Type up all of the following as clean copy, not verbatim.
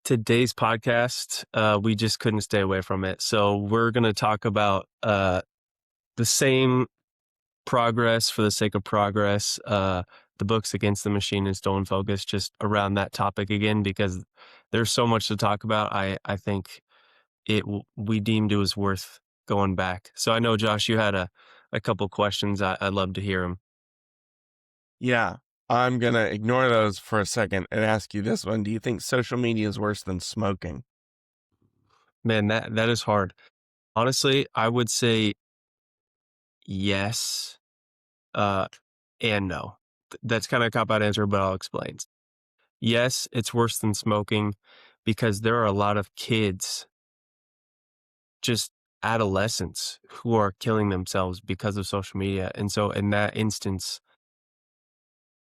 Today's podcast, we just couldn't stay away from it. So we're going to talk about the same progress for the sake of progress. The books Against the Machine and Stolen Focus, just around that topic again, because there's so much to talk about. I think we deemed it was worth going back. So I know, Josh, you had a couple questions. I'd love to hear them. Yeah, I'm going to ignore those for a second and ask you this one. Do you think social media is worse than smoking? Man, that is hard. Honestly, I would say yes. Uh, and no. That's kind of a cop-out answer, but I'll explain. Yes, it's worse than smoking because there are a lot of kids, just adolescents, who are killing themselves because of social media. And so in that instance,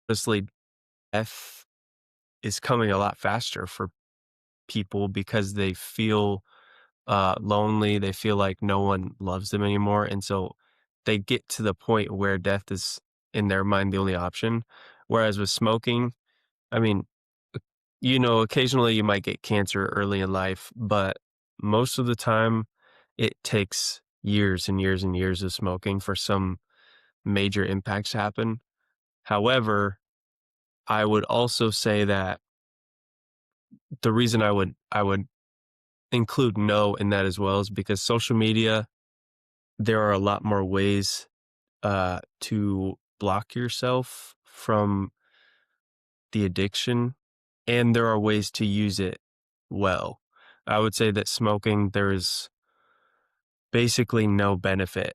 honestly, death is coming a lot faster for people because they feel lonely. They feel like no one loves them anymore. And so they get to the point where death is, in their mind, the only option. Whereas with smoking, I mean, occasionally you might get cancer early in life, but most of the time it takes years and years and years of smoking for some major impacts to happen. However, I would also say that the reason I would include no in that as well is because social media, there are a lot more ways to block yourself from the addiction, and there are ways to use it well. I would say that smoking, there is basically no benefit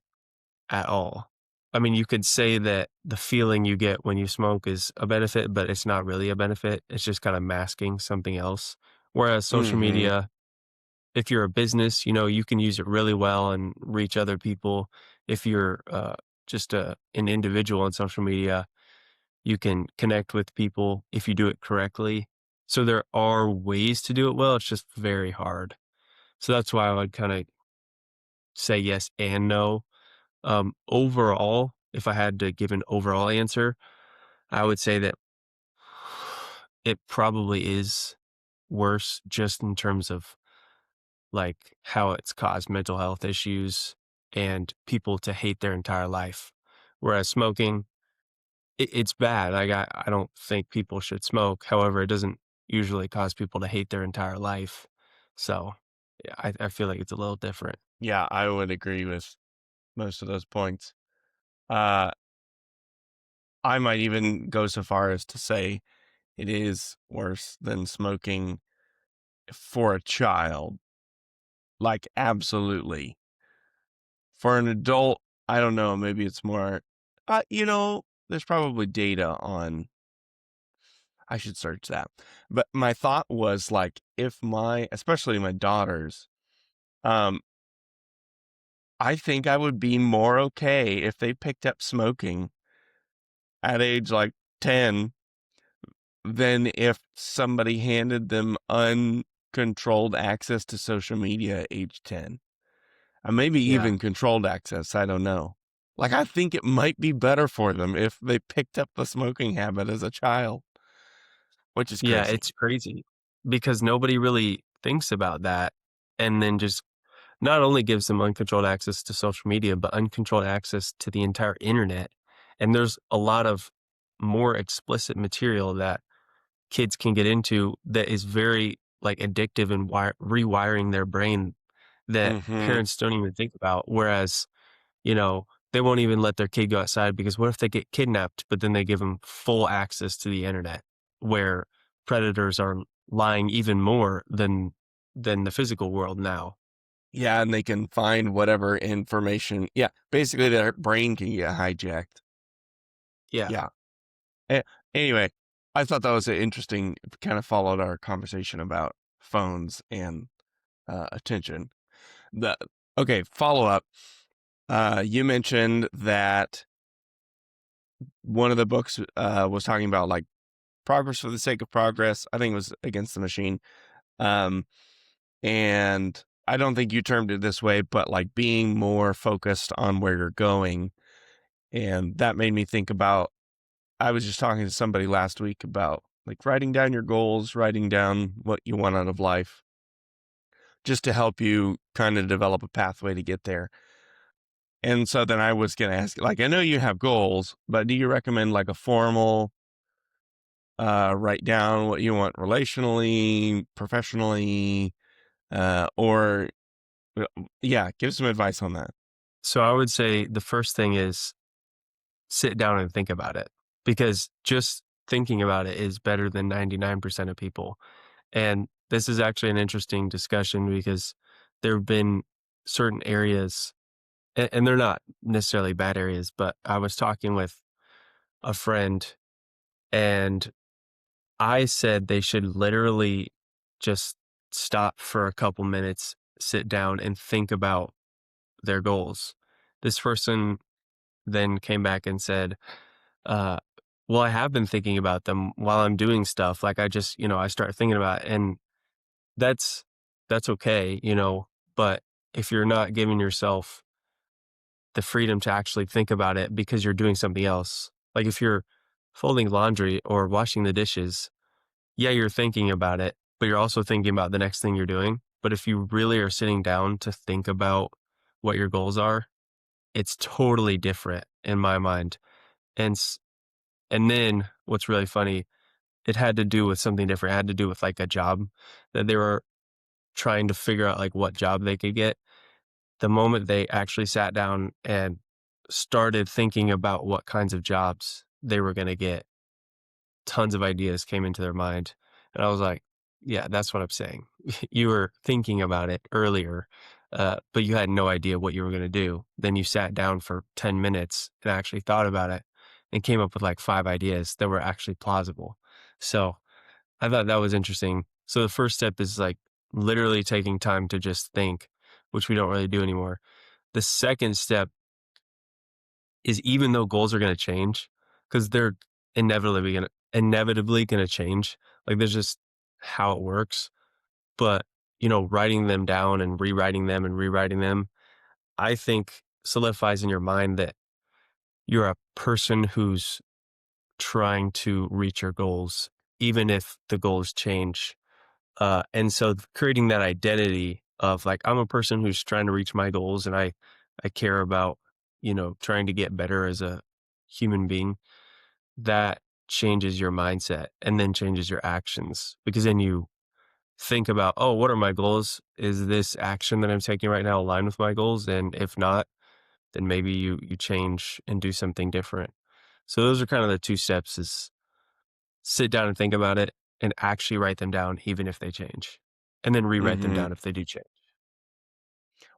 at all. I mean, you could say that the feeling you get when you smoke is a benefit, but it's not really a benefit. It's just kind of masking something else. Whereas social Mm-hmm. media, if you're a business, you can use it really well and reach other people. If you're just an individual on social media, you can connect with people if you do it correctly. So there are ways to do it well. It's just very hard. So that's why I would kind of say yes and no. Overall, if I had to give an overall answer, I would say that it probably is worse just in terms of like how it's caused mental health issues and people to hate their entire life. Whereas smoking, it's bad. Like I don't think people should smoke. However, it doesn't usually cause people to hate their entire life. So yeah, I feel like it's a little different. Yeah, I would agree with most of those points. Uh, I might even go so far as to say it is worse than smoking for a child. Like, absolutely. For an adult, I don't know. Maybe it's more, there's probably data on, I should search that. But my thought was like, especially my daughters, um, I think I would be more okay if they picked up smoking at age like 10 than if somebody handed them uncontrolled access to social media at age 10. Maybe Yeah. even controlled access. I don't know. Like, I think it might be better for them if they picked up the smoking habit as a child, which is Yeah, crazy. it's crazy because nobody really thinks about that and then just not only gives them uncontrolled access to social media, but uncontrolled access to the entire internet. And there's a lot of more explicit material that kids can get into that is very like addictive and rewiring their brain that Mm-hmm. parents don't even think about. Whereas, they won't even let their kid go outside because what if they get kidnapped, but then they give them full access to the internet where predators are lying even more than the physical world now. Yeah, and they can find whatever information. Yeah, basically their brain can get hijacked. Yeah. Yeah. A- Anyway, I thought that was an interesting, kind of followed our conversation about phones and attention. The Okay, follow up. You mentioned that one of the books was talking about like progress for the sake of progress. I think it was Against the Machine. Um, and I don't think you termed it this way, but like being more focused on where you're going. And that made me think about, I was just talking to somebody last week about like writing down your goals, writing down what you want out of life, just to help you kind of develop a pathway to get there. And so then I was going to ask, like, I know you have goals, but do you recommend like a formal, write down what you want relationally, professionally, or yeah, give some advice on that. So I would say the first thing is sit down and think about it, because just thinking about it is better than 99% of people. And this is actually an interesting discussion because there have been certain areas, and they're not necessarily bad areas, but I was talking with a friend and I said they should literally just stop for a couple minutes, sit down, and think about their goals. This person then came back and said, uh, well, I have been thinking about them while I'm doing stuff. Like I just, I start thinking about it, and that's that's okay, but if you're not giving yourself the freedom to actually think about it because you're doing something else, like if you're folding laundry or washing the dishes, yeah, you're thinking about it, but you're also thinking about the next thing you're doing. But if you really are sitting down to think about what your goals are, it's totally different in my mind. And and then what's really funny, it had to do with something different. It had to do with like a job that they were trying to figure out like what job they could get. The moment they actually sat down and started thinking about what kinds of jobs they were going to get, tons of ideas came into their mind. And I was like, yeah, that's what I'm saying. You were thinking about it earlier, but you had no idea what you were going to do. Then you sat down for 10 minutes and actually thought about it and came up with like 5 ideas that were actually plausible. So I thought that was interesting. So the first step is like literally taking time to just think, which we don't really do anymore. The second step is, even though goals are going to change, because they're inevitably going to change. Like there's just how it works. But writing them down and rewriting them, I think solidifies in your mind that you're a person who's trying to reach your goals, even if the goals change. And so creating that identity of like, I'm a person who's trying to reach my goals, and I care about, trying to get better as a human being, that changes your mindset and then changes your actions, because then you think about, oh, what are my goals? Is this action that I'm taking right now aligned with my goals? And if not, then maybe you change and do something different. So those are kind of the two steps: is sit down and think about it and actually write them down, even if they change, and then rewrite them Hmm. down if they do change.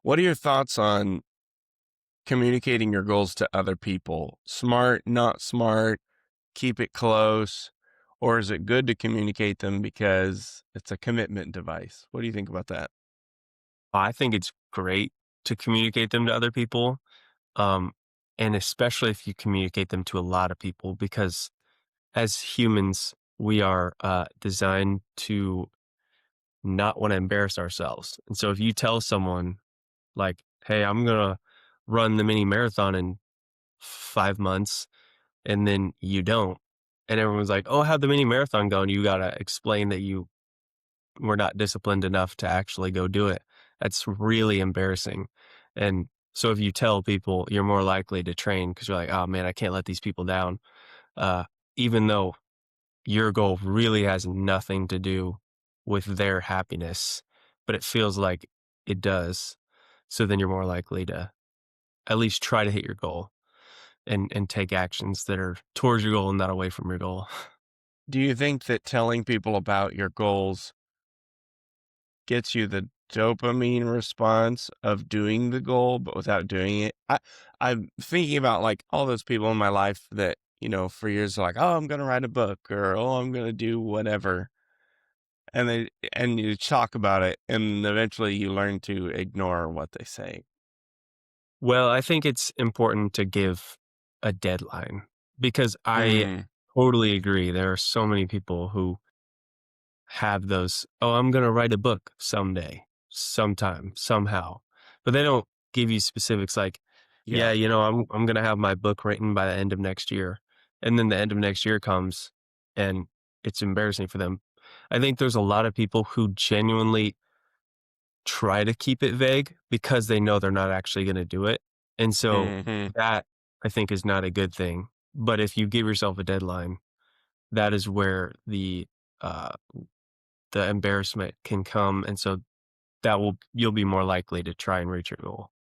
What are your thoughts on communicating your goals to other people? Smart, not smart, keep it close, or is it good to communicate them because it's a commitment device? What do you think about that? I think it's great to communicate them to other people. Um, and especially if you communicate them to a lot of people, because as humans, we are designed to not want to embarrass ourselves. And so if you tell someone like, hey, I'm going to run the mini marathon in 5 months, and then you don't, and everyone's like, oh, how'd the mini marathon go? And you got to explain that you were not disciplined enough to actually go do it. That's really embarrassing. And so if you tell people, you're more likely to train because you're like, oh man, I can't let these people down. Uh, Even though your goal really has nothing to do with their happiness, but it feels like it does. So then you're more likely to at least try to hit your goal and take actions that are towards your goal and not away from your goal. Do you think that telling people about your goals gets you the dopamine response of doing the goal, but without doing it? I'm thinking about like all those people in my life that, for years are like, oh, I'm going to write a book, or, oh, I'm going to do whatever. And you talk about it, and eventually you learn to ignore what they say. Well, I think it's important to give a deadline, because I Mm, totally agree. There are so many people who have those, oh, I'm going to write a book someday, sometime, somehow. But they don't give you specifics like, yeah, yeah. I'm going to have my book written by the end of next year. And then the end of next year comes and it's embarrassing for them. I think there's a lot of people who genuinely try to keep it vague because they know they're not actually gonna do it, and so Mhm. that, I think, is not a good thing, but if you give yourself a deadline, that is where uh, the embarrassment can come, and so that will you'll be more likely to try and reach your goal.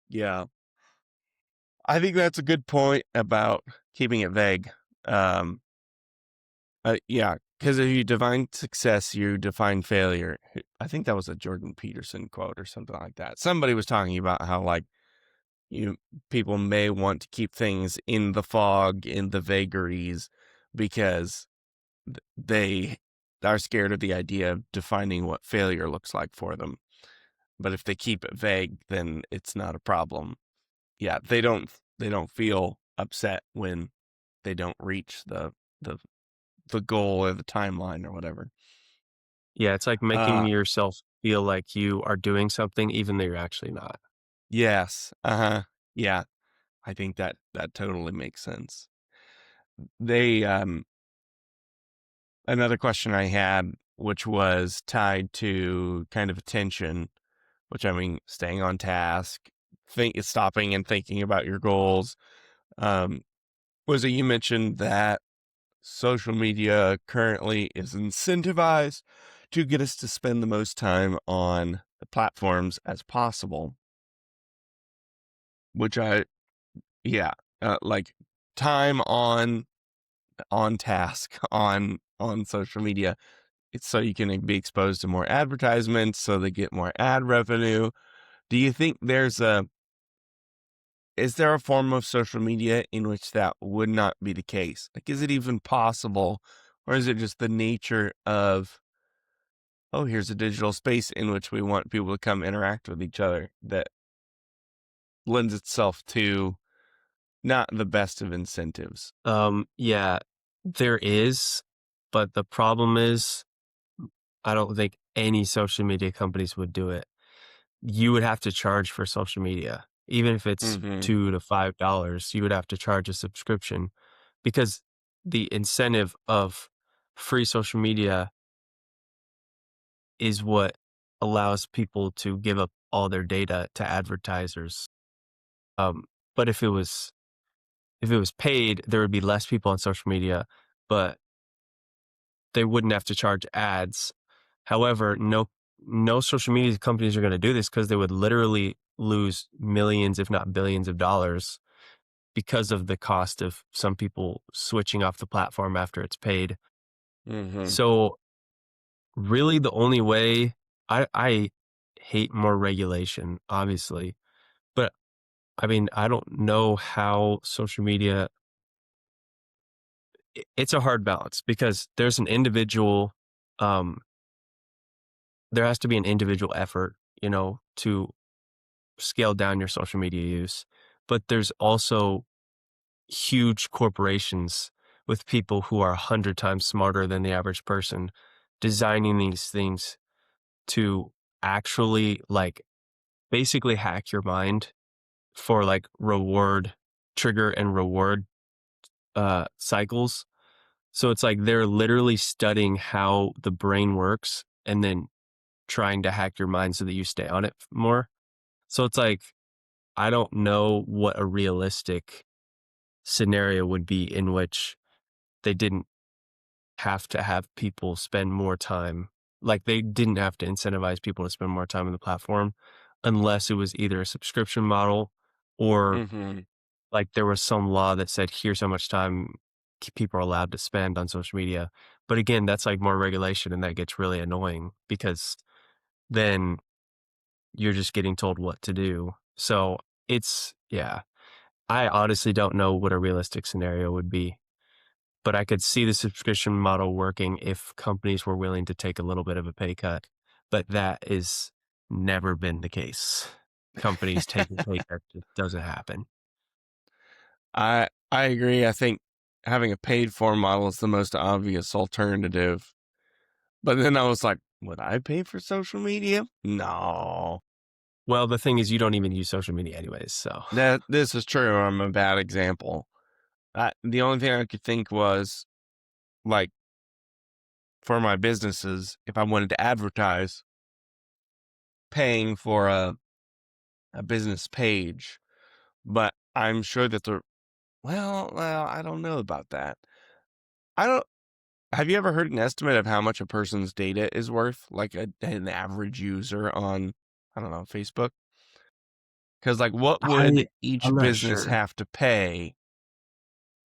Yeah. I think that's a good point about keeping it vague. Um, yeah, because if you define success, you define failure. I think that was a Jordan Peterson quote or something like that. Somebody was talking about how, like, you people may want to keep things in the fog, in the vagaries, because they are scared of the idea of defining what failure looks like for them. But if they keep it vague, then it's not a problem. Yeah, they don't feel upset when they don't reach the the goal or the timeline or whatever. Yeah, it's like making Uh yourself feel like you are doing something even though you're actually not. yes. Uh-huh. Yeah, I think that totally makes sense. They Another question I had, which was tied to kind of attention, which, I mean, staying on task, stopping and thinking about your goals. Um, was that you mentioned that social media currently is incentivized to get us to spend the most time on the platforms as possible, which yeah, like time on task on social media. It's so you can be exposed to more advertisements, so they get more ad revenue. Do you think is there a form of social media in which that would not be the case? Like, is it even possible, or is it just the nature of, oh, here's a digital space in which we want people to come interact with each other, that lends itself to not the best of incentives? Yeah, there is, but the problem is I don't think any social media companies would do it. You would have to charge for social media. Even if it's Hmm. 2 to $5, you would have to charge a subscription because the incentive of free social media is what allows people to give up all their data to advertisers. Um, but if it was paid, there would be less people on social media, but they wouldn't have to charge ads. However, no social media companies are going to do this because they would literally lose millions, if not billions of dollars because of the cost of some people switching off the platform after it's paid. Hmm. So really the only way I hate more regulation, obviously, but I mean, I don't know how social media it's a hard balance because there's an individual um there has to be an individual effort, to scale down your social media use. But there's also huge corporations with people who are 100 times smarter than the average person designing these things to actually like basically hack your mind for like reward trigger and reward cycles. So it's like they're literally studying how the brain works and then trying to hack your mind so that you stay on it more. So it's like I don't know what a realistic scenario would be in which they didn't have to have people spend more time. Like they didn't have to incentivize people to spend more time on the platform unless it was either a subscription model or Hmm. like there was some law that said, here's how much time people are allowed to spend on social media. But again, that's like more regulation and that gets really annoying because then you're just getting told what to do. So yeah, I honestly don't know what a realistic scenario would be, but I could see the subscription model working if companies were willing to take a little bit of a pay cut. But that is never been the case. Companies taking pay cuts just doesn't happen. I agree. I think having a paid for model is the most obvious alternative. But then I was like, would I pay for social media? No. Well, the thing is, you don't even use social media anyways. So, That this is true. I'm a bad example. The only thing I could think was, like, for my businesses, if I wanted to advertise, paying for a business page. But I'm sure that I don't know about that. I don't Have you ever heard an estimate of how much a person's data is worth? Like an average user on, I don't know, Facebook? Because like, what would each I'm not business sure. have to pay,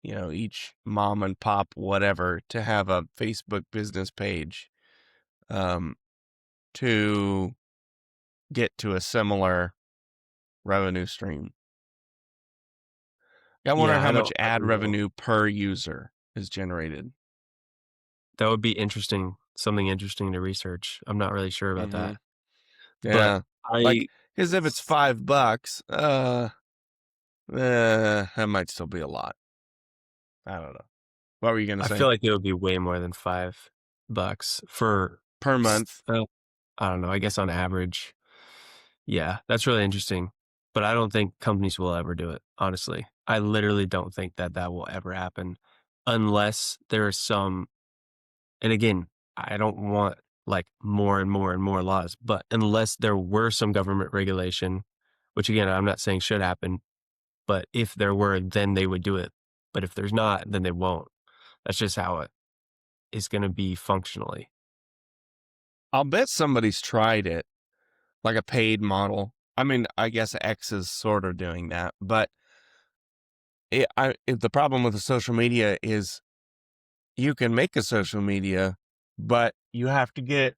each mom and pop, whatever, to have a Facebook business page, um, to get to a similar revenue stream? I wonder Yeah, how much I ad don't know. revenue per user is generated. That would be interesting, something interesting to research. I'm not really sure about Hmm. that. But Yeah. Like, I because if it's $5, that might still be a lot. I don't know. What were you gonna I feel say? like it would be way more than $5 for Per s month? I don't know, I guess on average. Yeah, that's really interesting, but I don't think companies will ever do it, honestly. I literally don't think that that will ever happen unless there is some and again, I don't want, like, more and more and more laws, but unless there were some government regulation, which again, I'm not saying should happen, but if there were, then they would do it. But if there's not, then they won't. That's just how it is gonna be functionally. I'll bet somebody's tried it, like a paid model. I mean, I guess X is sort of doing that, but the problem with the social media is you can make a social media, but you have to get,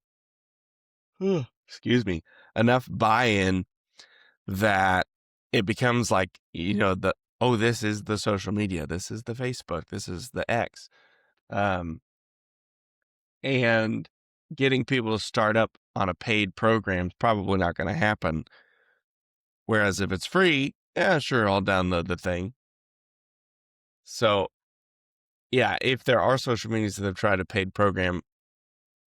excuse me, enough buy-in that it becomes like, oh, this is the social media, this is the Facebook, this is the X. Um, and getting people to start up on a paid program is probably not going to happen. Whereas if it's free, yeah, sure, I'll download the thing. So, yeah, if there are social medias that have tried a paid program,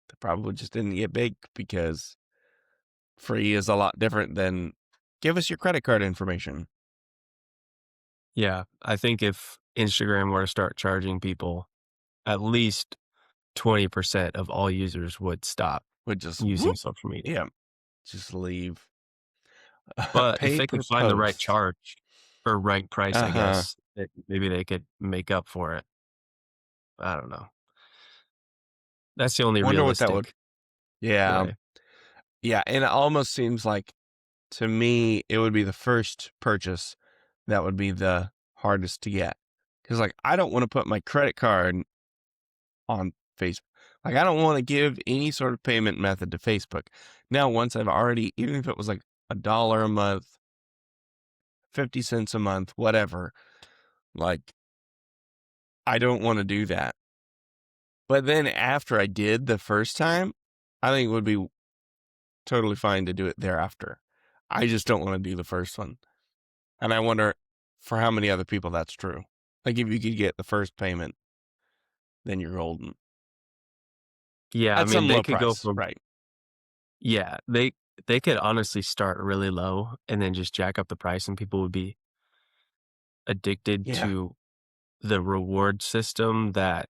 they probably just didn't get big because free is a lot different than give us your credit card information. Yeah, I think if Instagram were to start charging people, at least 20% of all users would stop Would just, using whoop, social media. yeah, just leave. But if Pay they per could find the right post. charge or right price, Uh I huh. guess, maybe they could make up for it. I don't know. That's the only Wonder what that would. realistic Yeah. way. Yeah. And it almost seems like to me, it would be the first purchase that would be the hardest to get. Cause like, I don't want to put my credit card on Facebook. Like, I don't want to give any sort of payment method to Facebook. Now, once I've already, even if it was like $1 a month, 50 cents a month, whatever, like, I don't want to do that. But then after I did the first time, I think it would be totally fine to do it thereafter. I just don't want to do the first one. And I wonder for how many other people that's true. Like, if you could get the first payment, then you're golden Yeah, I at mean, some they low could go price, from right? yeah, they could honestly start really low and then just jack up the price and people would be addicted Yeah. to the reward system that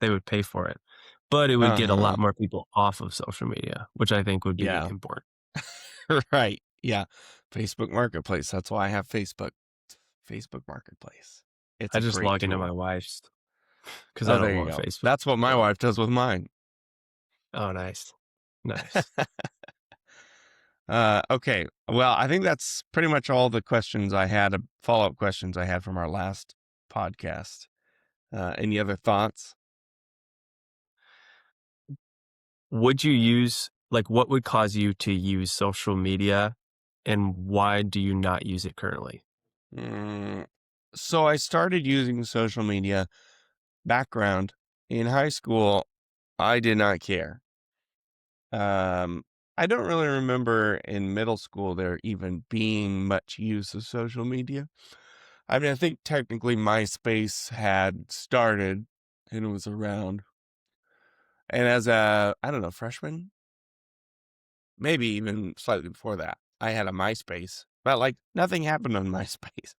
they would pay for it. But it would Uh get a huh. lot more people off of social media, which I think would be Yeah. important. Right. Yeah. Facebook Marketplace. That's why I have Facebook. Facebook Marketplace. It's I a just great log into my tool. wife's because I Oh, don't there you want go. Facebook. That's what my So wife does with mine. oh, nice. Nice. Okay. Well, I think that's pretty much all the questions I had, follow-up questions I had from our last podcast. Any other thoughts? Would you use like, what would cause you to use social media, and why do you not use it currently? Mm, so I started using social media background in high school. I did not care. Um, I don't really remember in middle school there even being much use of social media. I mean, I think technically MySpace had started and was around. And as a, I don't know, freshman, maybe even slightly before that, I had a MySpace, but like nothing happened on MySpace.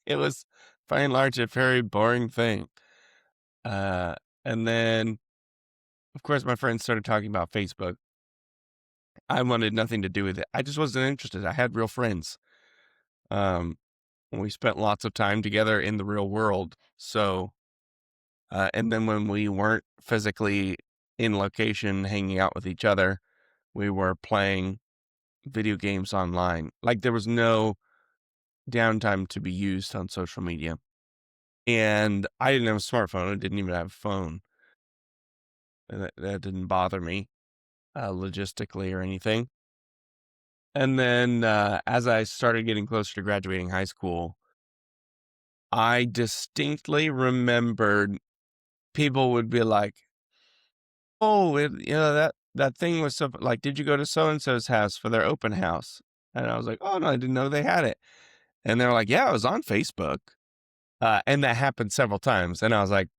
it was by and large a very boring thing. Uh, And then, of course, my friends started talking about Facebook. I wanted nothing to do with it. I just wasn't interested. I had real friends. Um, we spent lots of time together in the real world. So, and then when we weren't physically in location hanging out with each other, we were playing video games online. Like there was no downtime to be used on social media. And I didn't have a smartphone. I didn't even have a phone. And that didn't bother me logistically or anything. And then as I started getting closer to graduating high school, I distinctly remembered people would be like, "Oh, that thing was so like, did you go to so and so's house for their open house?" And I was like, "Oh no, I didn't know they had it." And they're like, "Yeah, it was on Facebook." And that happened several times. And I was like,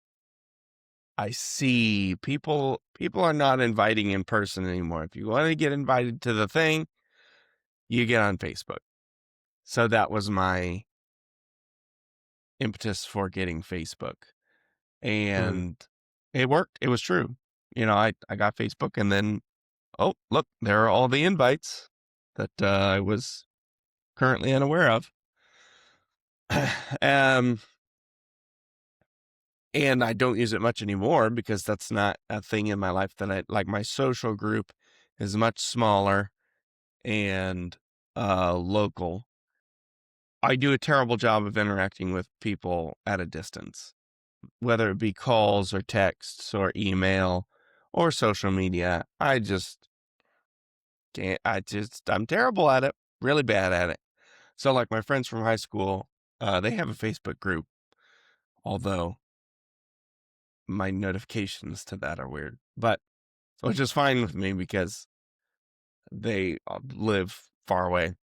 I see people are not inviting in person anymore. If you want to get invited to the thing, you get on Facebook. So that was my impetus for getting Facebook. Mhm. And it worked. It was true. I got Facebook and then, oh, look, there are all the invites that I was currently unaware of. um, and I don't use it much anymore because that's not a thing in my life that I like. My social group is much smaller and local. I do a terrible job of interacting with people at a distance, whether it be calls or texts or email or social media. I just can't, I'm terrible at it, really bad at it. So, like my friends from high school, they have a Facebook group, although my notifications to that are weird, but which is fine with me because they live far away.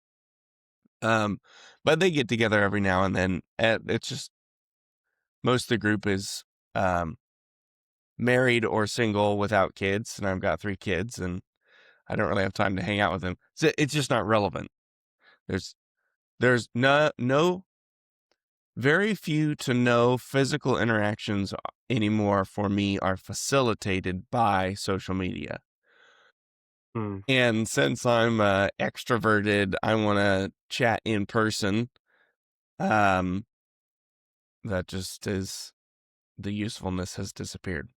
Um, but they get together every now and then. And it's just most of the group is um, married or single without kids, and I've got 3 kids, and I don't really have time to hang out with them. So it's just not relevant. There's there's no very few to no physical interactions anymore for me are facilitated by social media. Mm. And since I'm extroverted, I want to chat in person. Um, that just is the usefulness has disappeared.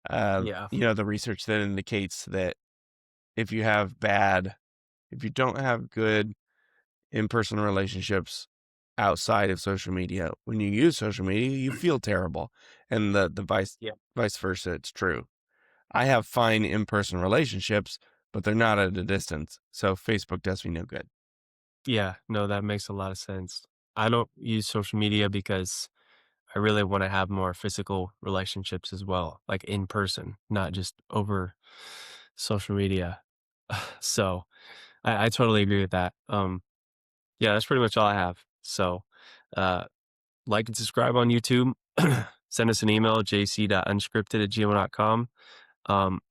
Yeah. The research that indicates that if you if you don't have good in-person relationships outside of social media, when you use social media, you feel terrible. And the Yeah. vice versa, it's true. I have fine in-person relationships, but they're not at a distance. So Facebook does me no good. Yeah. No, that makes a lot of sense. I don't use social media because I really want to have more physical relationships as well, like in person, not just over social media. So I totally agree with that. Yeah, that's pretty much all I have. So, uh, like and subscribe on YouTube. Send us an email, jc.unscripted@gmail.com.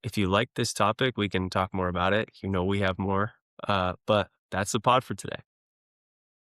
If you like this topic, we can talk more about it. We have more. But that's the pod for today.